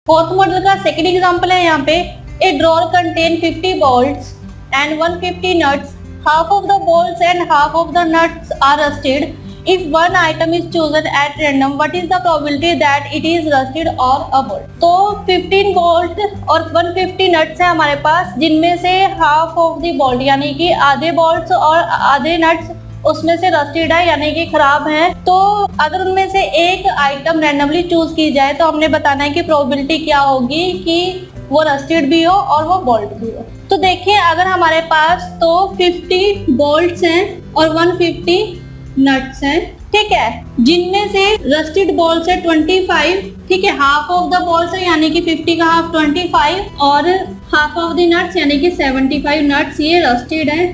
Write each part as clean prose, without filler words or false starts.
Fourth model का second example है यहाँ पे, ए drawer contain 50 bolts and 150 nuts. Half of the bolts and half of the nuts are rusted. If one item is chosen at random, what is the probability that it is rusted or a bolt? तो 15 bolt और 150 nuts है हमारे पास, जिनमें से half of the bolt यानी कि आधे bolts और आधे nuts उसमें से रस्टेड है यानी कि खराब है। तो अगर उनमें से एक आइटम रैंडमली चूज की जाए तो हमने बताना है कि प्रोबेबिलिटी क्या होगी कि वो रस्टेड भी हो और वो बोल्ट भी हो। तो देखिए अगर हमारे पास तो 50 बोल्ट्स हैं और 150 नट्स हैं, ठीक है, जिनमें से रस्टेड बोल्ट्स है 25, ठीक है, हाफ ऑफ द बोल्ट्स है यानी कि 50 का हाफ 25 और हाफ ऑफ द नट्स यानी कि 75 नट्स ये रस्टेड है।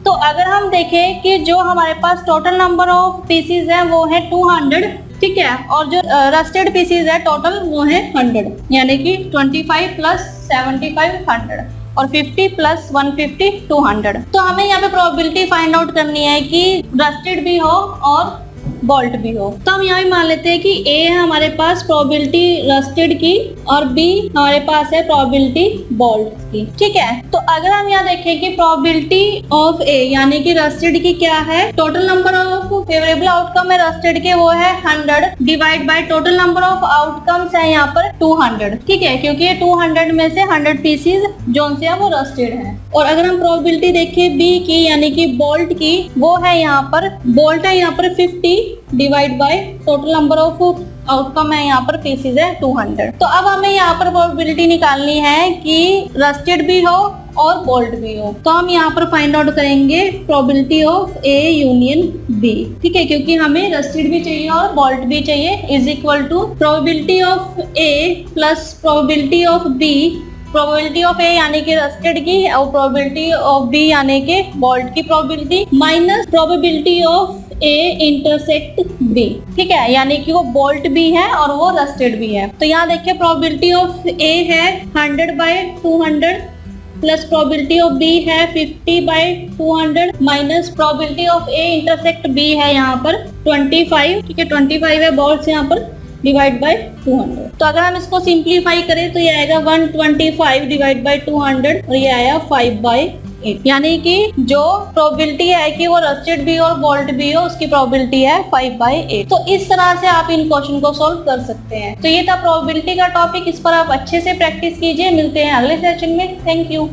तो अगर हम देखें कि जो हमारे पास टोटल नंबर ऑफ पीसीज है वो है 200, ठीक है, और जो रस्टेड पीसीज है टोटल वो है 100 यानी कि 25 प्लस 75 100 और 50 प्लस 150 200। तो हमें यहाँ पे प्रोबेबिलिटी फाइंड आउट करनी है कि रस्टेड भी हो और बोल्ट भी हो। तो हम यहाँ भी मान लेते हैं कि ए है हमारे पास प्रोबेबिलिटी रस्टेड की और बी हमारे पास है प्रोबेबिलिटी बोल्ट की, ठीक है। तो अगर हम यहाँ देखें कि प्रोबेबिलिटी ऑफ ए यानी कि रस्टेड की क्या है, total number of favourable outcome है रस्टेड के वो है 100 divide by total number of outcomes है यहाँ पर 200, ठीक है, क्योंकि ये 200 में से 100 पीसीज जो से है वो रस्टेड है। और अगर हम प्रोबेबिलिटी देखें बी की यानी कि बोल्ट की, वो है यहाँ पर बोल्ट है यहाँ पर 50 divide by total number of outcome है यहाँ पर पीसीज है 200। तो अब हमें यहाँ पर प्रोबेबिलिटी निकालनी है कि रस्टेड भी हो और बोल्ट भी हो। तो हम यहाँ पर फाइंड आउट करेंगे probability of A union B, ठीक है, क्योंकि हमें रस्टेड भी चाहिए और बोल्ट भी चाहिए, is equal to probability of A plus probability of B, probability of A यानी कि रस्टेड की और प्रोबेबिलिटी ऑफ बी यानी कि बोल्ट की probability minus probability of A intersect B, ठीक है, यानी कि वो बोल्ट भी है और वो रस्टेड भी है। तो यहाँ देखिए प्रोबेबिलिटी ऑफ ए है 100/200 प्लस प्रोबेबिलिटी ऑफ बी है 50/200 minus probability of A intersect B है यहाँ पर 25, ठीक है, 25 है बोल्ट यहाँ पर डिवाइड बाय 200। तो अगर हम इसको सिंप्लीफाई करें तो ये आएगा 125 डिवाइड बाय 200 और ये आया 5/8, यानी कि जो प्रोबेबिलिटी है कि वो रस्टेड भी और बोल्ट भी हो उसकी प्रोबेबिलिटी है 5/8। तो इस तरह से आप इन क्वेश्चन को सॉल्व कर सकते हैं। तो ये था प्रोबेबिलिटी का टॉपिक, इस पर आप अच्छे से प्रैक्टिस कीजिए। मिलते हैं अगले सेशन में। Thank you.